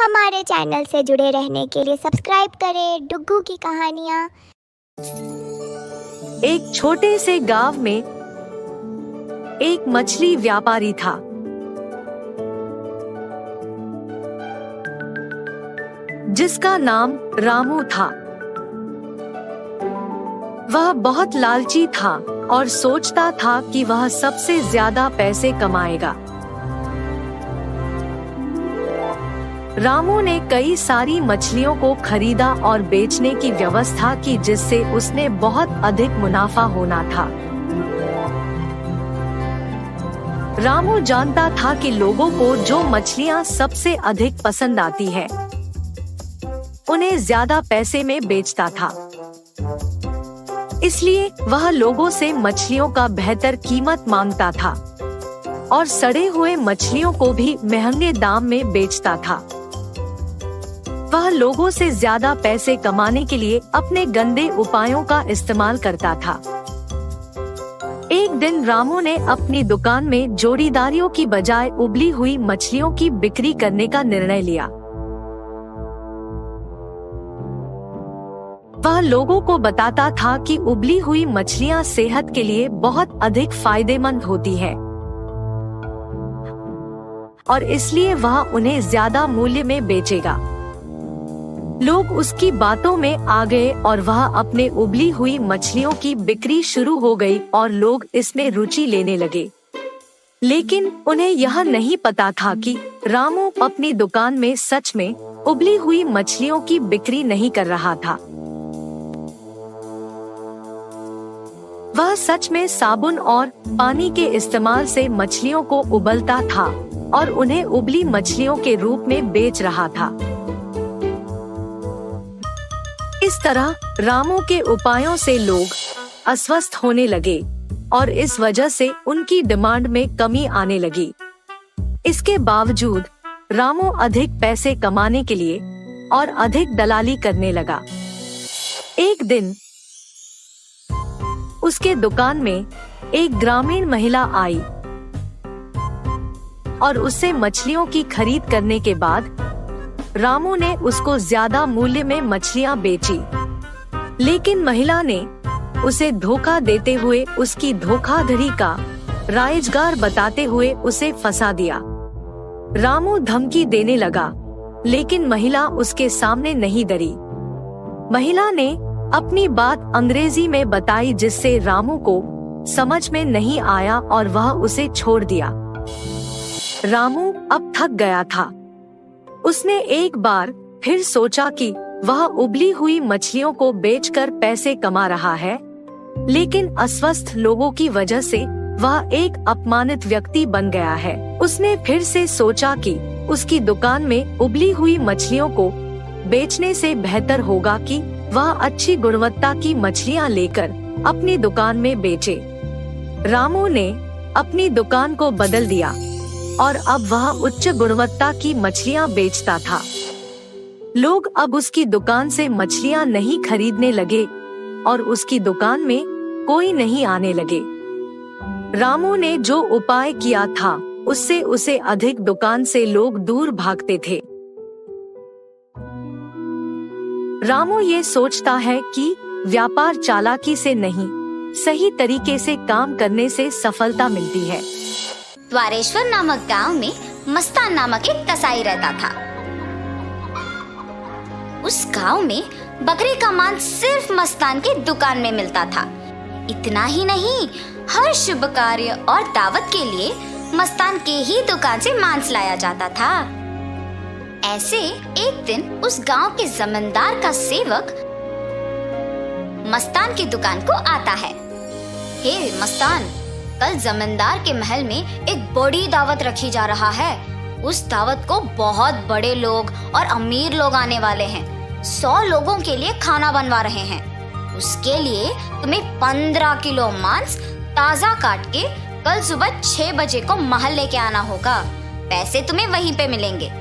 हमारे चैनल से जुड़े रहने के लिए सब्सक्राइब करें डुग्गू की कहानियाँ। एक छोटे से गांव में एक मछली व्यापारी था। जिसका नाम रामू था। वह बहुत लालची था और सोचता था कि वह सबसे ज्यादा पैसे कमाएगा। रामू ने कई सारी मछलियों को खरीदा और बेचने की व्यवस्था की, जिससे उसने बहुत अधिक मुनाफा होना था। रामू जानता था कि लोगों को जो मछलियां सबसे अधिक पसंद आती है, उन्हें ज्यादा पैसे में बेचता था। इसलिए वह लोगों से मछलियों का बेहतर कीमत मांगता था और सड़े हुए मछलियों को भी महंगे दाम में बेचता था। वह लोगों से ज्यादा पैसे कमाने के लिए अपने गंदे उपायों का इस्तेमाल करता था। एक दिन रामू ने अपनी दुकान में जोड़ीदारियों की बजाय उबली हुई मछलियों की बिक्री करने का निर्णय लिया। वह लोगों को बताता था कि उबली हुई मछलियां सेहत के लिए बहुत अधिक फायदेमंद होती है और इसलिए वह उन्हें ज्यादा मूल्य में बेचेगा। लोग उसकी बातों में आ गए और वह अपने उबली हुई मछलियों की बिक्री शुरू हो गई और लोग इसमें रुचि लेने लगे। लेकिन उन्हें यह नहीं पता था कि रामू अपनी दुकान में सच में उबली हुई मछलियों की बिक्री नहीं कर रहा था। वह सच में साबुन और पानी के इस्तेमाल से मछलियों को उबलता था और उन्हें उबली मछलियों के रूप में बेच रहा था। इस तरह रामू के उपायों से लोग अस्वस्थ होने लगे और इस वजह से उनकी डिमांड में कमी आने लगी। इसके बावजूद रामू अधिक पैसे कमाने के लिए और अधिक दलाली करने लगा। एक दिन उसके दुकान में एक ग्रामीण महिला आई और उससे मछलियों की खरीद करने के बाद रामू ने उसको ज्यादा मूल्य में मछलियां बेची। लेकिन महिला ने उसे धोखा देते हुए उसकी धोखाधड़ी का रायजगार बताते हुए उसे फंसा दिया। रामू धमकी देने लगा, लेकिन महिला उसके सामने नहीं डरी। महिला ने अपनी बात अंग्रेजी में बताई, जिससे रामू को समझ में नहीं आया और वह उसे छोड़ दिया। रामू अब थक गया था। उसने एक बार फिर सोचा कि वह उबली हुई मछलियों को बेचकर पैसे कमा रहा है, लेकिन अस्वस्थ लोगों की वजह से वह एक अपमानित व्यक्ति बन गया है। उसने फिर से सोचा कि उसकी दुकान में उबली हुई मछलियों को बेचने से बेहतर होगा कि वह अच्छी गुणवत्ता की मछलियां लेकर अपनी दुकान में बेचे। रामू ने अपनी दुकान को बदल दिया और अब वह उच्च गुणवत्ता की मछलियां बेचता था। लोग अब उसकी दुकान से मछलियां नहीं खरीदने लगे और उसकी दुकान में कोई नहीं आने लगे। रामू ने जो उपाय किया था, उससे उसे अधिक दुकान से लोग दूर भागते थे। रामू ये सोचता है कि व्यापार चालाकी से नहीं, सही तरीके से काम करने से सफलता मिलती है। द्वारेश्वर नामक गांव में मस्तान नामक एक कसाई रहता था। उस गांव में बकरे का मांस सिर्फ मस्तान के दुकान में मिलता था। इतना ही नहीं, हर शुभ कार्य और दावत के लिए मस्तान के ही दुकान से मांस लाया जाता था। ऐसे एक दिन उस गांव के जमींदार का सेवक मस्तान की दुकान को आता है। हे मस्तान, कल जमींदार के महल में एक बड़ी दावत रखी जा रहा है। उस दावत को बहुत बड़े लोग और अमीर लोग आने वाले हैं। 100 लोगों के लिए खाना बनवा रहे हैं। उसके लिए तुम्हें 15 किलो मांस ताजा काट के कल सुबह 6 बजे को महल लेके आना होगा। पैसे तुम्हें वहीं पे मिलेंगे।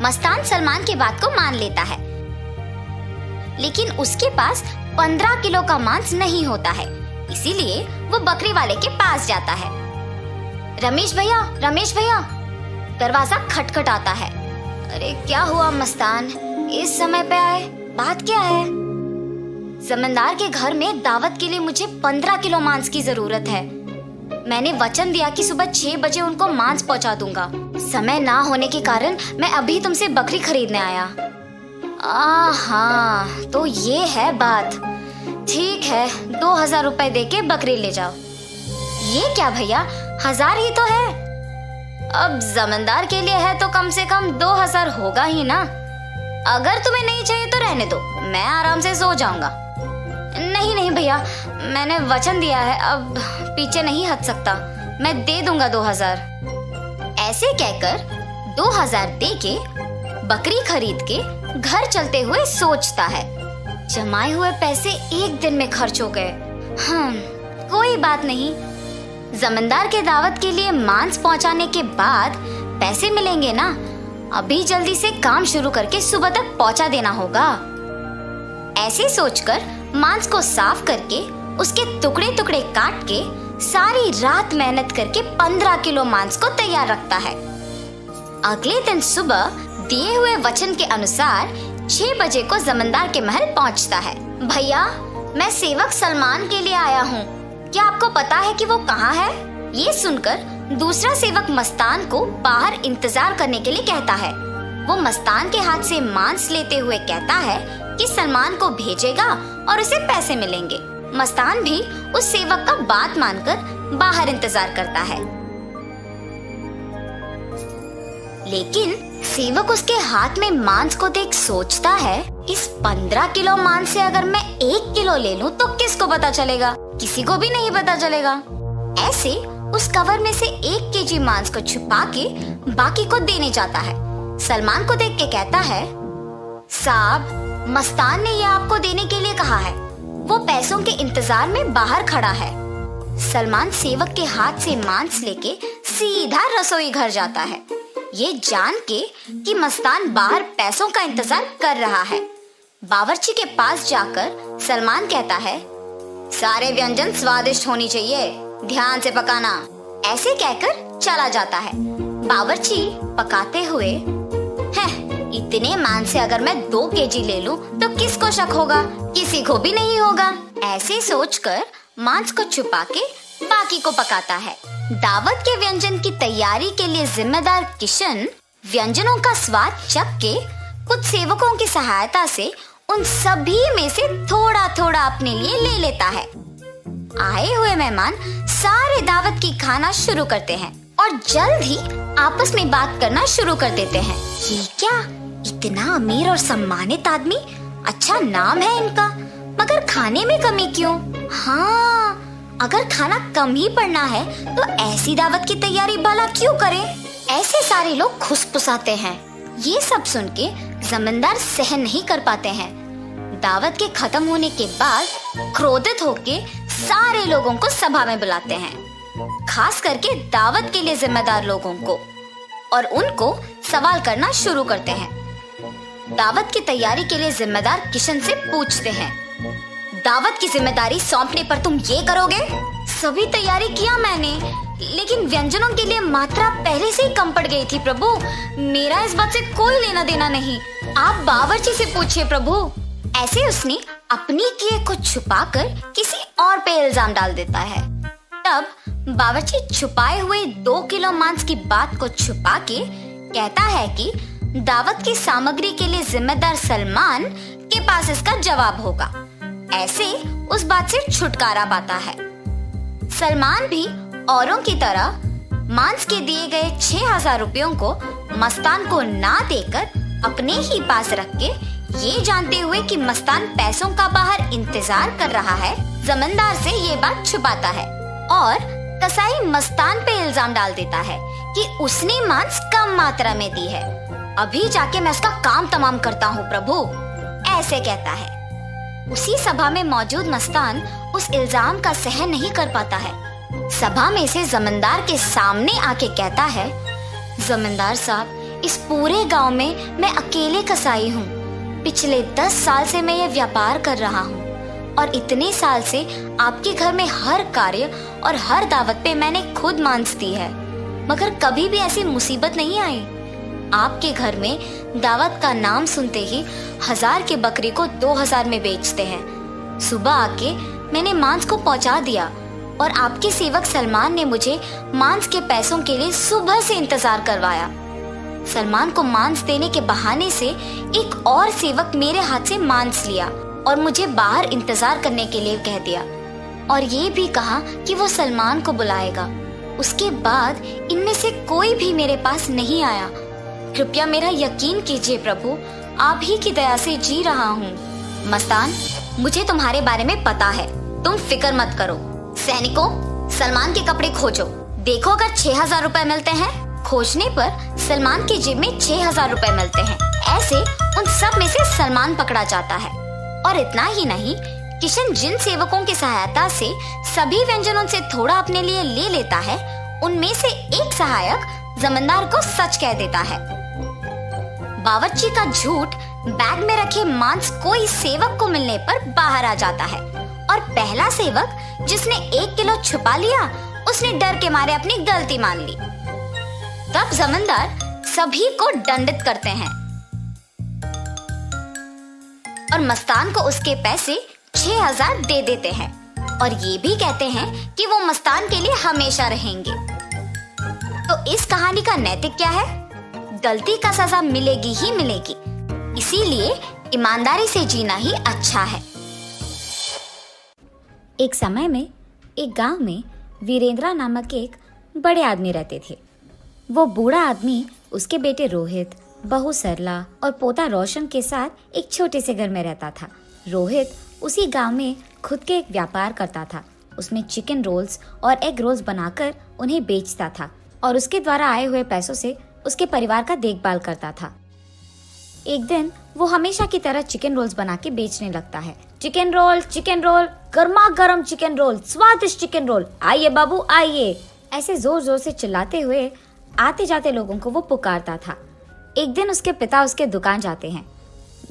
मस्तान सलमान की बात को मान लेता है, लेकिन उसके पास 15 किलो का मांस नहीं होता है। इसीलिए वो बकरी वाले के पास जाता है। रमेश भैया, दरवाजा खटखटाता है। अरे क्या हुआ मस्तान, इस समय पे आए, बात क्या है? जमींदार के घर में दावत के लिए मुझे 15 किलो मांस की जरूरत है। मैंने वचन दिया कि सुबह 6 बजे उनको मांस पहुंचा दूंगा। समय ना होने के कारण मैं अभी तुमसे बकरी खरीदने आया। हाँ, तो ये है बात। ठीक है, 2000 रुपए दे के बकरी ले जाओ। ये क्या भैया, 1000 ही तो है। अब जमींदार के लिए है तो कम से कम 2000 होगा ही ना। अगर तुम्हें नहीं चाहिए तो रहने दो, मैं आराम से सो जाऊंगा। नहीं नहीं भैया, मैंने वचन दिया है, अब पीछे नहीं हट सकता। मैं दे दूंगा 2000। ऐसे कहकर 2000 दे के बकरी खरीद के घर चलते हुए सोचता है, जमाए हुए पैसे एक दिन में खर्च हो गए। कोई बात नहीं, जमींदार के दावत के लिए मांस पहुंचाने के बाद पैसे मिलेंगे ना। अभी जल्दी से काम शुरू करके सुबह तक पहुंचा देना होगा। ऐसे सोचकर मांस को साफ करके उसके टुकड़े टुकड़े काट के सारी रात मेहनत करके 15 किलो मांस को तैयार रखता है। अगले दिन सुबह दिए हुए वचन के अनुसार 6 बजे को जमींदार के महल पहुंचता है। भैया, मैं सेवक सलमान के लिए आया हूँ, क्या आपको पता है कि वो कहाँ है? ये सुनकर दूसरा सेवक मस्तान को बाहर इंतजार करने के लिए कहता है। वो मस्तान के हाथ से मांस लेते हुए कहता है कि सलमान को भेजेगा और उसे पैसे मिलेंगे। मस्तान भी उस सेवक का बात मानकर बाहर इंतजार करता है। लेकिन सेवक उसके हाथ में मांस को देख सोचता है, इस 15 किलो मांस से अगर मैं 1 किलो ले लूं तो किसको पता चलेगा? किसी को भी नहीं पता चलेगा। ऐसे उस कवर में से 1 केजी मांस को छुपा के बाकी को देने जाता है। सलमान को देख के कहता है, साहब, मस्तान ने ये आपको देने के लिए कहा है, वो पैसों के इंतजार में बाहर खड़ा है। सलमान सेवक के हाथ से मांस लेके सीधा रसोई घर जाता है, ये जान के कि मस्तान बाहर पैसों का इंतजार कर रहा है। बावर्ची के पास जाकर सलमान कहता है, सारे व्यंजन स्वादिष्ट होनी चाहिए, ध्यान से पकाना। ऐसे कहकर चला जाता है। बावर्ची पकाते हुए, इतने मांस से अगर मैं 2 केजी ले लूं तो किसको शक होगा? किसी को भी नहीं होगा। ऐसे सोचकर मांस को छुपा के बाकी को पकाता है। दावत के व्यंजन की तैयारी के लिए जिम्मेदार किशन व्यंजनों का स्वाद चख के कुछ सेवकों की सहायता से उन सभी में से थोड़ा थोड़ा अपने लिए ले लेता है। आए हुए मेहमान सारे दावत की खाना शुरू करते हैं और जल्द ही आपस में बात करना शुरू कर देते हैं। ये क्या, इतना अमीर और सम्मानित आदमी, अच्छा नाम है इनका, मगर खाने में कमी क्यों? हाँ, अगर खाना कम ही पड़ना है तो ऐसी दावत की तैयारी भला क्यों करें? ऐसे सारे लोग खुसफुसाते हैं। ये सब सुन के जमींदार सहन नहीं कर पाते हैं। दावत के खत्म होने के बाद क्रोधित होके सारे लोगों को सभा में बुलाते हैं, खास करके दावत के लिए जिम्मेदार लोगों को, और उनको सवाल करना शुरू करते हैं। दावत की तैयारी के लिए जिम्मेदार किशन से पूछते हैं, दावत की जिम्मेदारी सौंपने पर तुम ये करोगे? सभी तैयारी किया मैंने, लेकिन व्यंजनों के लिए मात्रा पहले से ही कम पड़ गई थी प्रभु। मेरा इस बात से कोई लेना देना नहीं, आप बावर्ची से पूछिए प्रभु। ऐसे उसने अपनी किए को छुपाकर किसी और पे इल्जाम डाल देता है। तब बावर्ची छुपाए हुए 2 किलो मांस की बात को छुपा के कहता है कि दावत की सामग्री के लिए जिम्मेदार सलमान के पास इसका जवाब होगा। ऐसे उस बात से छुटकारा पाता है। सलमान भी औरों की तरह मांस के दिए गए 6000 रुपयों को मस्तान को ना देकर अपने ही पास रख के, ये जानते हुए कि मस्तान पैसों का बाहर इंतजार कर रहा है, जमींदार से ये बात छुपाता है और कसाई मस्तान पे इल्जाम डाल देता है कि उसने मांस कम मात्रा में दी है। अभी जाके मैं उसका काम तमाम करता हूँ प्रभु, ऐसे कहता है। उसी सभा में मौजूद मस्तान उस इल्जाम का सहन नहीं कर पाता है। सभा में से जमींदार के सामने आके कहता है, जमींदार साहब, इस पूरे गांव में मैं अकेले कसाई हूँ। पिछले 10 साल से मैं ये व्यापार कर रहा हूँ और इतने साल से आपके घर में हर कार्य और हर दावत पे मैंने खुद मांस दी है, मगर कभी भी ऐसी मुसीबत नहीं आई। आपके घर में दावत का नाम सुनते ही 1000 की बकरी को 2000 में बेचते हैं। सुबह आके मैंने मांस को पहुंचा दिया और आपके सेवक सलमान ने मुझे मांस के पैसों के लिए सुबह से इंतजार करवाया। सलमान को मांस देने के बहाने से एक और सेवक मेरे हाथ से मांस लिया और मुझे बाहर इंतजार करने के लिए कह दिया और ये भी कहा कि वो सलमान को बुलाएगा। उसके बाद इनमें से कोई भी मेरे पास नहीं आया। कृपया मेरा यकीन कीजिए प्रभु, आप ही की दया से जी रहा हूँ। मस्तान, मुझे तुम्हारे बारे में पता है, तुम फिक्र मत करो। सैनिकों, सलमान के कपड़े खोजो, देखो अगर 6000 रुपए मिलते हैं। खोजने पर सलमान की जेब में 6000 रुपए मिलते हैं। ऐसे उन सब में से सलमान पकड़ा जाता है। और इतना ही नहीं, किशन जिन सेवकों की सहायता से सभी व्यंजनों से थोड़ा अपने लिए ले लेता है, उनमें से एक सहायक जमींदार को सच कह देता है। बावर्ची का झूठ बैग में रखे मांस कोई सेवक को मिलने पर बाहर आ जाता है और पहला सेवक जिसने 1 किलो छुपा लिया, उसने डर के मारे अपनी गलती मान ली। तब जमींदार सभी को दंडित करते हैं और मस्तान को उसके पैसे 6000 दे देते हैं और ये भी कहते हैं कि वो मस्तान के लिए हमेशा रहेंगे। तो इस कहानी का नैतिक क्या है? गलती का सजा मिलेगी ही मिलेगी, इसीलिए ईमानदारी से जीना ही अच्छा है। एक समय में एक गांव में वीरेंद्रा नामक एक बड़े आदमी रहते थे। वो बूढ़ा आदमी उसके बेटे रोहित, बहू सरला और पोता रोशन के साथ एक छोटे से घर में रहता था। रोहित उसी गांव में खुद के एक व्यापार करता था। उसमें चिकन रोल्स और एग रोल्स बनाकर उन्हें बेचता था और उसके द्वारा आए हुए पैसों से उसके परिवार का देखभाल करता था। एक दिन वो हमेशा की तरह चिकन रोल्स बना के बेचने लगता है। चिकन रोल, गर्मा गर्म चिकन रोल, स्वादिष्ट चिकन रोल, आइए बाबू आइए, ऐसे जोर जोर से चिल्लाते हुए आते जाते लोगों को वो पुकारता था। एक दिन उसके पिता उसके दुकान जाते हैं।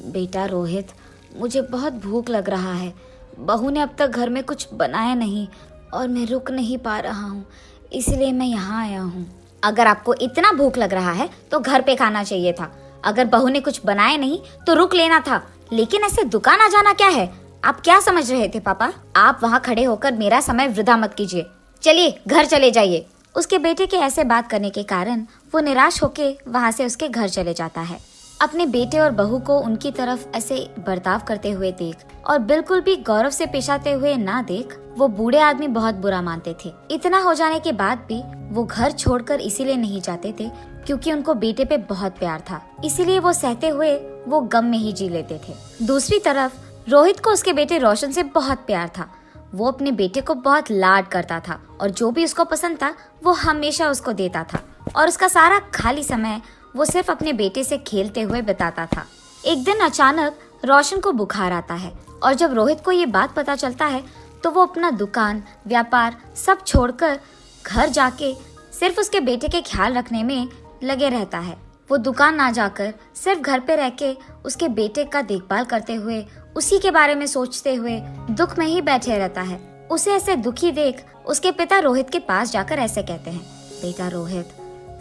बेटा रोहित, मुझे बहुत भूख लग रहा है। बहू ने अब तक घर में कुछ बनाया नहीं और मैं रुक नहीं पा रहा हूँ, इसलिए मैं यहाँ आया हूँ। अगर आपको इतना भूख लग रहा है तो घर पे खाना चाहिए था। अगर बहू ने कुछ बनाया नहीं तो रुक लेना था, लेकिन ऐसे दुकान आ जाना क्या है? आप क्या समझ रहे थे पापा? आप वहाँ खड़े होकर मेरा समय वृथा मत कीजिए, चलिए घर चले जाइए। उसके बेटे के ऐसे बात करने के कारण वो निराश होके वहाँ से उसके घर चले जाता है। अपने बेटे और बहू को उनकी तरफ ऐसे बर्ताव करते हुए देख और बिल्कुल भी गौरव से पेश आते हुए ना देख वो बूढ़े आदमी बहुत बुरा मानते थे। इतना हो जाने के बाद भी वो घर छोड़कर इसीलिए नहीं जाते थे क्योंकि उनको बेटे पे बहुत प्यार था, इसीलिए वो सहते हुए वो गम में ही जी लेते थे। दूसरी तरफ रोहित को उसके बेटे रोशन से बहुत प्यार था। वो अपने बेटे को बहुत लाड करता था और जो भी उसको पसंद था वो हमेशा उसको देता था और उसका सारा खाली समय वो सिर्फ अपने बेटे से खेलते हुए बिताता था। एक दिन अचानक रोशन को बुखार आता है और जब रोहित को ये बात पता चलता है तो वो अपना दुकान, व्यापार सब छोड़कर घर जाके सिर्फ उसके बेटे के ख्याल रखने में लगे रहता है। वो दुकान ना जाकर सिर्फ घर पे रह के उसके बेटे का देखभाल करते हुए, उसी के बारे में सोचते हुए दुख में ही बैठे रहता है। उसे ऐसे दुखी देख उसके पिता रोहित के पास जाकर ऐसे कहते हैं, बेटा रोहित,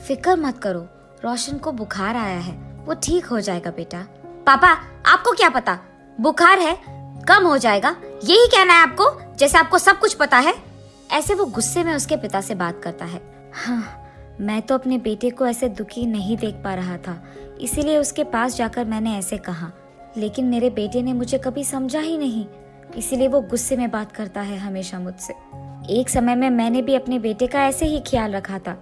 फिक्र मत करो, रोशन को बुखार आया है, वो ठीक हो जाएगा बेटा। पापा, आपको क्या पता, बुखार है, कम हो जाएगा, यही कहना है आपको, जैसे आपको सब कुछ पता है। ऐसे वो गुस्से में उसके पिता से बात करता है। हाँ, मैं तो अपने बेटे को ऐसे दुखी नहीं देख पा रहा था, इसीलिए उसके पास जाकर मैंने ऐसे कहा, लेकिन मेरे बेटे ने मुझे कभी समझा ही नहीं, इसीलिए वो गुस्से में बात करता है हमेशा मुझसे। एक समय में मैंने भी अपने बेटे का ऐसे ही ख्याल रखा था,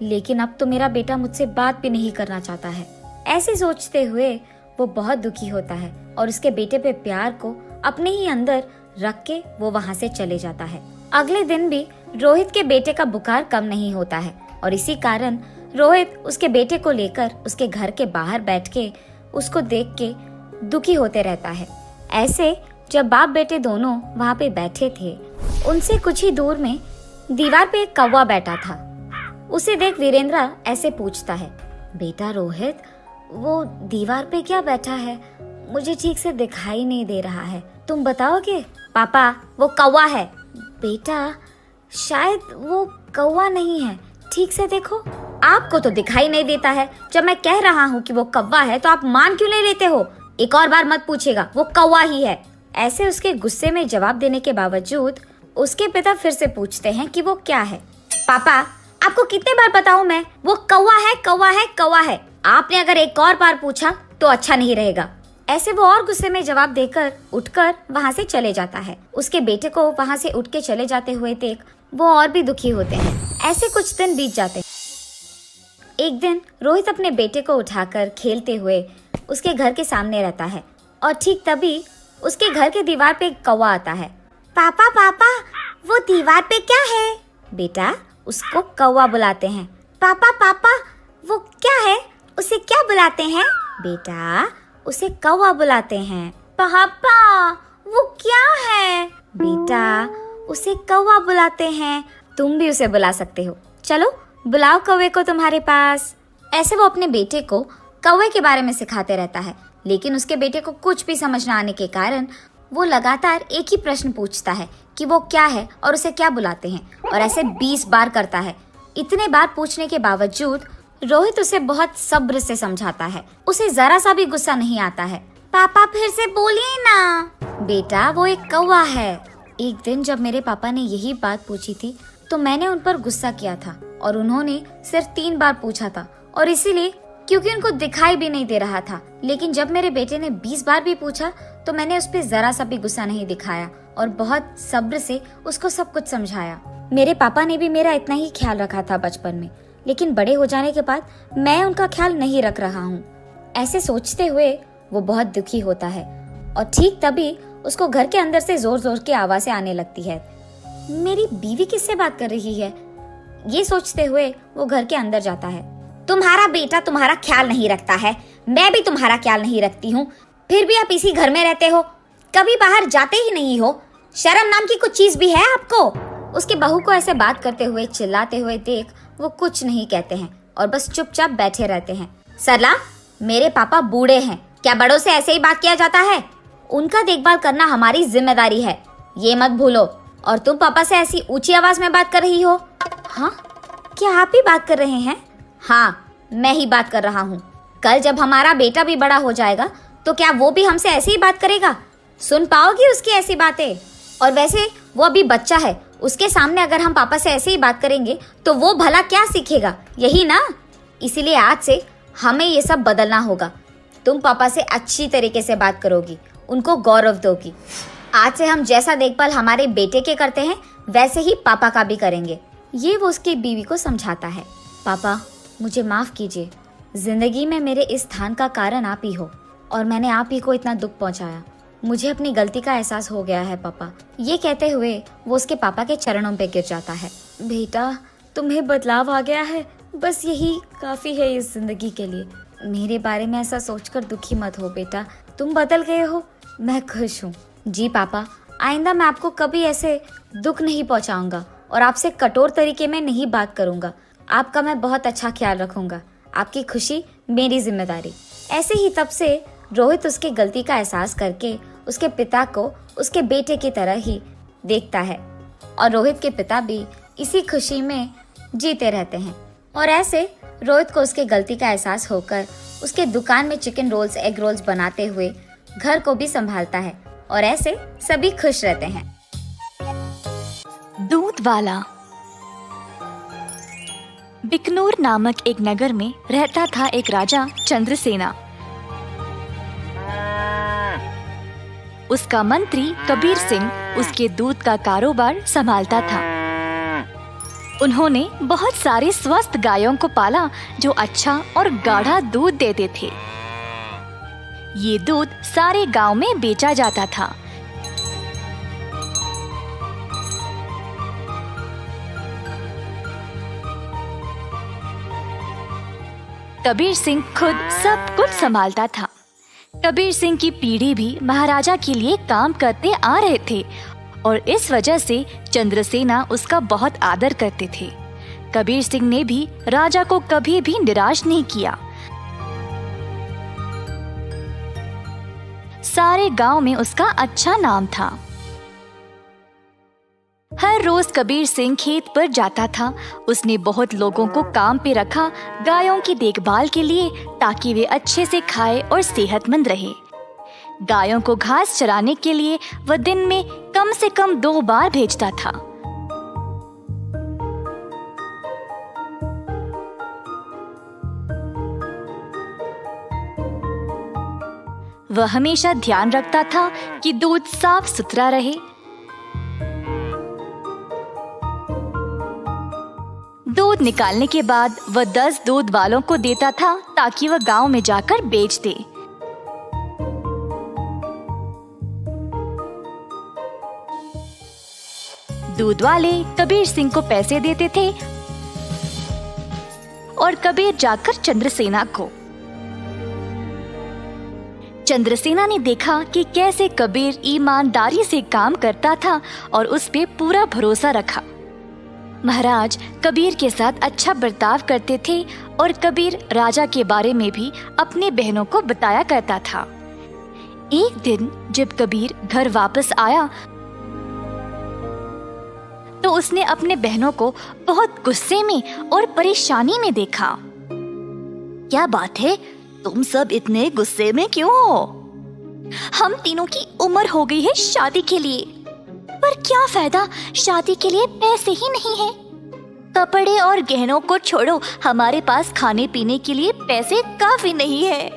लेकिन अब तो मेरा बेटा मुझसे बात भी नहीं करना चाहता है। ऐसे सोचते हुए वो बहुत दुखी होता है और उसके बेटे पे प्यार को अपने ही अंदर रख के वो वहाँ से चले जाता है। अगले दिन भी रोहित के बेटे का बुखार कम नहीं होता है और इसी कारण रोहित उसके बेटे को लेकर उसके घर के बाहर बैठ के उसको देख के दुखी होते रहता है। ऐसे जब बाप बेटे दोनों वहाँ पे बैठे थे, उनसे कुछ ही दूर में दीवार पे एक कौवा बैठा था। उसे देख वीरेंद्र ऐसे पूछता है, बेटा रोहित, वो दीवार पे क्या बैठा है? मुझे ठीक से दिखाई नहीं दे रहा है, तुम बताओगे? पापा, वो कौवा है। बेटा, शायद वो कौवा नहीं है, ठीक से देखो, आपको तो दिखाई नहीं देता है। जब मैं कह रहा हूँ कि वो कौवा है तो आप मान क्यों नहीं लेते हो? एक और बार मत पूछेगा, वो कौवा ही है। ऐसे उसके गुस्से में जवाब देने के बावजूद उसके पिता फिर से पूछते हैं कि वो क्या है। पापा, आपको कितने बार बताऊं मैं, वो कौवा है, कौवा है, कौवा है। आपने अगर एक और बार पूछा तो अच्छा नहीं रहेगा। ऐसे वो और गुस्से में जवाब देकर उठकर वहाँ से चले जाता है। उसके बेटे को वहाँ से उठ के चले जाते हुए देख वो और भी दुखी होते हैं। ऐसे कुछ दिन बीत जाते हैं। एक दिन रोहित अपने बेटे को उठाकर खेलते हुए उसके घर के सामने रहता है और ठीक तभी उसके घर के दीवार पे एक कौवा आता है। पापा पापा, वो दीवार पे क्या है? बेटा, उसको कौवा बुलाते हैं। पापा पापा, वो क्या है? उसे क्या बुलाते हैं? बेटा, उसे कौवा बुलाते हैं। पापा, वो क्या है? बेटा, उसे कौवा बुलाते हैं। तुम भी उसे बुला सकते हो। चलो बुलाओ कौवे को तुम्हारे पास। ऐसे वो अपने बेटे को कौवे के बारे में सिखाते रहता है, लेकिन उसके बेटे को कुछ भी समझ न आने के कारण वो लगातार एक ही प्रश्न पूछता है कि वो क्या है और उसे क्या बुलाते हैं, और ऐसे 20 बार करता है। इतने बार पूछने के बावजूद रोहित उसे बहुत सब्र से समझाता है। उसे जरा सा भी गुस्सा नहीं आता है। पापा फिर से बोलिए ना। बेटा, वो एक कौवा है। एक दिन जब मेरे पापा ने यही बात पूछी थी तो मैंने उन पर गुस्सा किया था और उन्होंने सिर्फ 3 बार पूछा था, और इसीलिए क्योंकि उनको दिखाई भी नहीं दे रहा था। लेकिन जब मेरे बेटे ने 20 बार भी पूछा तो मैंने उस पर जरा सा भी गुस्सा नहीं दिखाया और बहुत सब्र से उसको सब कुछ समझाया। मेरे पापा ने भी मेरा इतना ही ख्याल रखा था बचपन में, लेकिन बड़े हो जाने के बाद मैं उनका ख्याल नहीं रख रहा हूँ। ऐसे सोचते हुए वो बहुत दुखी होता है और ठीक तभी उसको घर के अंदर से जोर जोर की आवाजें आने लगती है। मेरी बीवी किससे बात कर रही है? ये सोचते हुए वो घर के अंदर जाता है। तुम्हारा बेटा तुम्हारा ख्याल नहीं रखता है, मैं भी तुम्हारा ख्याल नहीं रखती हूँ, फिर भी आप इसी घर में रहते हो, कभी बाहर जाते ही नहीं हो। शर्म नाम की कुछ चीज भी है आपको? उसके बहू को ऐसे बात करते हुए चिल्लाते हुए देख वो कुछ नहीं कहते हैं और बस चुपचाप बैठे रहते हैं। सरला, मेरे पापा बूढ़े हैं, क्या बड़ों से ऐसे ही बात किया जाता है? उनका देखभाल करना हमारी जिम्मेदारी है, ये मत भूलो। और तुम पापा से ऐसी ऊंची आवाज में बात कर रही हो? हाँ, क्या आप ही बात कर रहे हैं? हाँ, मैं ही बात कर रहा हूँ। कल जब हमारा बेटा भी बड़ा हो जाएगा तो क्या वो भी हमसे ऐसे ही बात करेगा? सुन पाओगी उसकी ऐसी बातें? और वैसे वो अभी बच्चा है, उसके सामने अगर हम पापा से ऐसे ही बात करेंगे तो वो भला क्या सीखेगा, यही ना? इसीलिए आज से हमें ये सब बदलना होगा। तुम पापा से अच्छी तरीके से बात करोगी, उनको गौरव दोगी। आज से हम जैसा देखभाल हमारे बेटे के करते हैं वैसे ही पापा का भी करेंगे। ये वो उसकी बीवी को समझाता है। पापा, मुझे माफ कीजिए, जिंदगी में मेरे इस स्थान का कारण आप ही हो और मैंने आप ही को इतना दुख पहुंचाया। मुझे अपनी गलती का एहसास हो गया है पापा। ये कहते हुए वो उसके पापा के चरणों पे गिर जाता है। बेटा, तुम्हें बदलाव आ गया है, बस यही काफी है इस जिंदगी के लिए। मेरे बारे में ऐसा सोचकर दुखी मत हो बेटा, तुम बदल गए हो, मैं खुश हूँ। जी पापा, आइंदा मैं आपको कभी ऐसे दुख नहीं पहुँचाऊंगा और आपसे कठोर तरीके में नहीं बात करूंगा। आपका मैं बहुत अच्छा ख्याल रखूंगा, आपकी खुशी मेरी जिम्मेदारी। ऐसे ही तब से रोहित उसकी गलती का एहसास करके उसके पिता को उसके बेटे की तरह ही देखता है और रोहित के पिता भी इसी खुशी में जीते रहते हैं। और ऐसे रोहित को उसकी गलती का एहसास होकर उसके दुकान में चिकन रोल्स, एग रोल्स बनाते हुए घर को भी संभालता है और ऐसे सभी खुश रहते हैं। दूध वाला। बिकनूर नामक एक नगर में रहता था एक राजा चंद्रसेना। उसका मंत्री कबीर सिंह उसके दूध का कारोबार संभालता था। उन्होंने बहुत सारी स्वस्थ गायों को पाला जो अच्छा और गाढ़ा दूध देते थे। ये दूध सारे गांव में बेचा जाता था। कबीर सिंह खुद सब कुछ संभालता था। कबीर सिंह की पीढ़ी भी महाराजा के लिए काम करते आ रहे थे और इस वजह से चंद्रसेना उसका बहुत आदर करते थे। कबीर सिंह ने भी राजा को कभी भी निराश नहीं किया। सारे गांव में उसका अच्छा नाम था। हर रोज कबीर सिंह खेत पर जाता था। उसने बहुत लोगों को काम पे रखा गायों की देखभाल के लिए, ताकि वे अच्छे से खाए और सेहतमंद रहे। गायों को घास चराने के लिए वह दिन में कम से कम 2 बार भेजता था। वह हमेशा ध्यान रखता था कि दूध साफ सुथरा रहे। दूध निकालने के बाद वह 10 दूध वालों को देता था, ताकि वह गांव में जाकर बेच दे। दूध वाले कबीर सिंह को पैसे देते थे और कबीर जाकर चंद्रसेना को। चंद्रसेना ने देखा कि कैसे कबीर ईमानदारी से काम करता था और उस पे पूरा भरोसा रखा। महाराज कबीर के साथ अच्छा बर्ताव करते थे और कबीर राजा के बारे में भी अपनी बहनों को बताया करता था। एक दिन जब कबीर घर वापस आया तो उसने अपने बहनों को बहुत गुस्से में और परेशानी में देखा। क्या बात है, तुम सब इतने गुस्से में क्यों हो? हम तीनों की उम्र हो गई है शादी के लिए, पर क्या फायदा, शादी के लिए पैसे ही नहीं है। कपड़े और गहनों को छोड़ो, हमारे पास खाने पीने के लिए पैसे काफी नहीं है।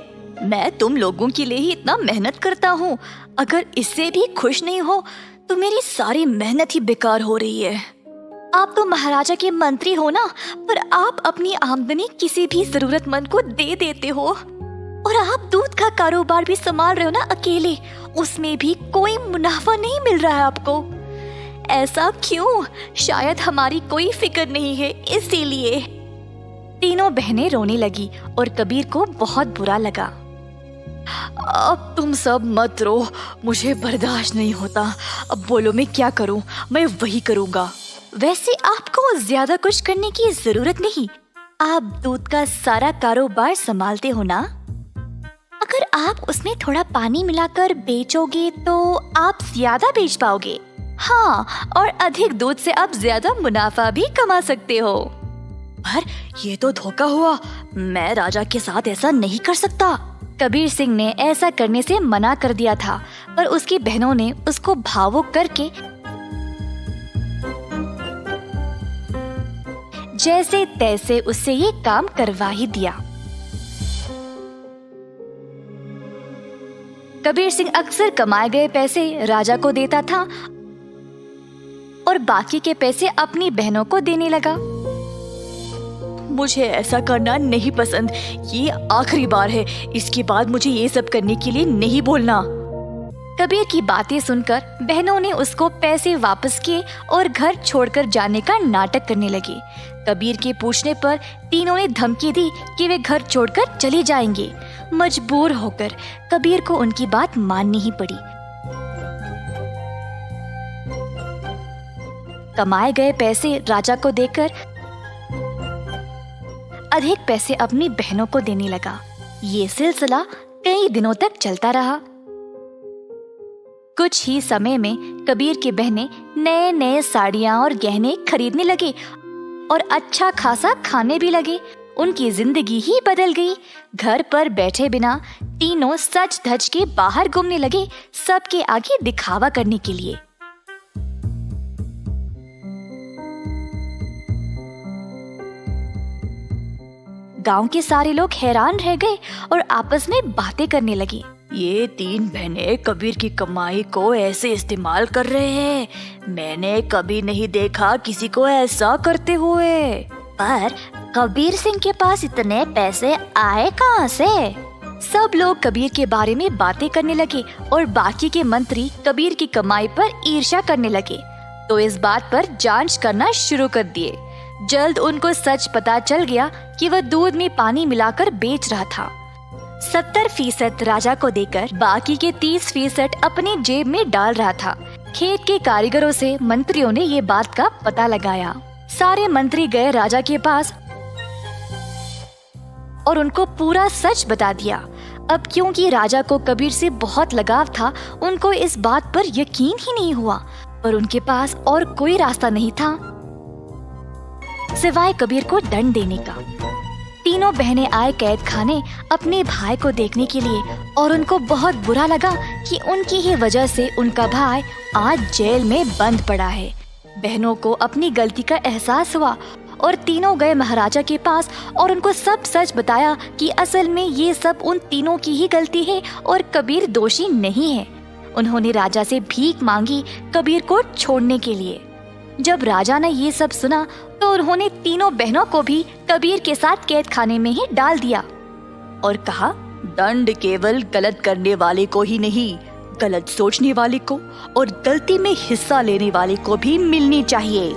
मैं तुम लोगों के लिए ही इतना मेहनत करता हूँ, अगर इससे भी खुश नहीं हो तो मेरी सारी मेहनत ही बेकार हो रही है। आप तो महाराजा के मंत्री हो ना, पर आप अपनी आमदनी किसी भी जरूरतमंद को दे देते हो, और आप दूध का कारोबार भी संभाल रहे हो ना अकेले, उसमें भी कोई मुनाफा नहीं मिल रहा है आपको। ऐसा क्यों? शायद हमारी कोई फिक्र नहीं है, इसीलिए। तीनों बहनें रोने लगी और कबीर को बहुत बुरा लगा। अब तुम सब मत रो, मुझे बर्दाश्त नहीं होता। अब बोलो मैं क्या करूं? मैं वही करूंगा। वैसे आपको ज्यादा कुछ करने की जरूरत नहीं, आप दूध का सारा कारोबार संभालते हो ना। अगर आप उसमें थोड़ा पानी मिलाकर बेचोगे तो आप ज्यादा बेच पाओगे। हाँ, और अधिक दूध से आप ज्यादा मुनाफा भी कमा सकते हो। पर ये तो धोखा हुआ, मैं राजा के साथ ऐसा नहीं कर सकता। कबीर सिंह ने ऐसा करने से मना कर दिया था, पर उसकी बहनों ने उसको भावुक करके जैसे तैसे उससे ये काम करवा ही दिया। कबीर सिंह अक्सर कमाए गए पैसे राजा को देता था और बाकी के पैसे अपनी बहनों को देने लगा। मुझे ऐसा करना नहीं पसंद, ये आखिरी बार है, इसके बाद मुझे ये सब करने के लिए नहीं बोलना। कबीर की बातें सुनकर बहनों ने उसको पैसे वापस किए और घर छोड़कर जाने का नाटक करने लगे। कबीर के पूछने पर तीनों ने धमकी दी कि वे घर छोड़कर चले जाएंगे। मजबूर होकर कबीर को उनकी बात माननी ही पड़ी। कमाए गए पैसे राजा को देकर अधिक पैसे अपनी बहनों को देने लगा। ये सिलसिला कई दिनों तक चलता रहा। कुछ ही समय में कबीर की बहनें नए नए साड़ियां और गहने खरीदने लगे और अच्छा खासा खाने भी लगे। उनकी जिंदगी ही बदल गई। घर पर बैठे बिना तीनों सज धज के बाहर घूमने लगे, सबके आगे दिखावा करने के लिए। गांव के सारे लोग हैरान रह गए और आपस में बातें करने लगे। ये 3 बहनें कबीर की कमाई को ऐसे इस्तेमाल कर रहे हैं। मैंने कभी नहीं देखा किसी को ऐसा करते हुए। पर कबीर सिंह के पास इतने पैसे आए कहाँ से? सब लोग कबीर के बारे में बातें करने लगे और बाकी के मंत्री कबीर की कमाई पर ईर्ष्या करने लगे, तो इस बात पर जांच करना शुरू कर दिए। जल्द उनको सच पता चल गया कि वह दूध में पानी मिलाकर बेच रहा था। 70% राजा को देकर बाकी के 30% अपनी जेब में डाल रहा था। खेत के कारीगरों से मंत्रियों ने ये बात का पता लगाया। सारे मंत्री गए राजा के पास और उनको पूरा सच बता दिया। अब क्योंकि राजा को कबीर से बहुत लगाव था, उनको इस बात पर यकीन ही नहीं हुआ। पर उनके पास और कोई रास्ता नहीं था सिवाय कबीर को दंड देने का। तीनों बहनें आए कैद खाने अपने भाई को देखने के लिए और उनको बहुत बुरा लगा कि उनकी ही वजह से उनका भाई आज जेल में बंद पड़ा है। बहनों को अपनी गलती का एहसास हुआ और तीनों गए महाराजा के पास और उनको सब सच बताया कि असल में ये सब उन तीनों की ही गलती है और कबीर दोषी नहीं है। उन्होंने राजा से भीख मांगी कबीर को छोड़ने के लिए। जब राजा ने ये सब सुना तो उन्होंने तीनों बहनों को भी कबीर के साथ कैद खाने में ही डाल दिया और कहा, दंड केवल गलत करने वाले को ही नहीं, गलत सोचने वाले को और गलती में हिस्सा लेने वाले को भी मिलनी चाहिए।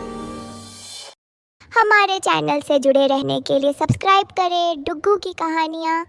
हमारे चैनल से जुड़े रहने के लिए सब्सक्राइब करें डुग्गू की कहानियाँ।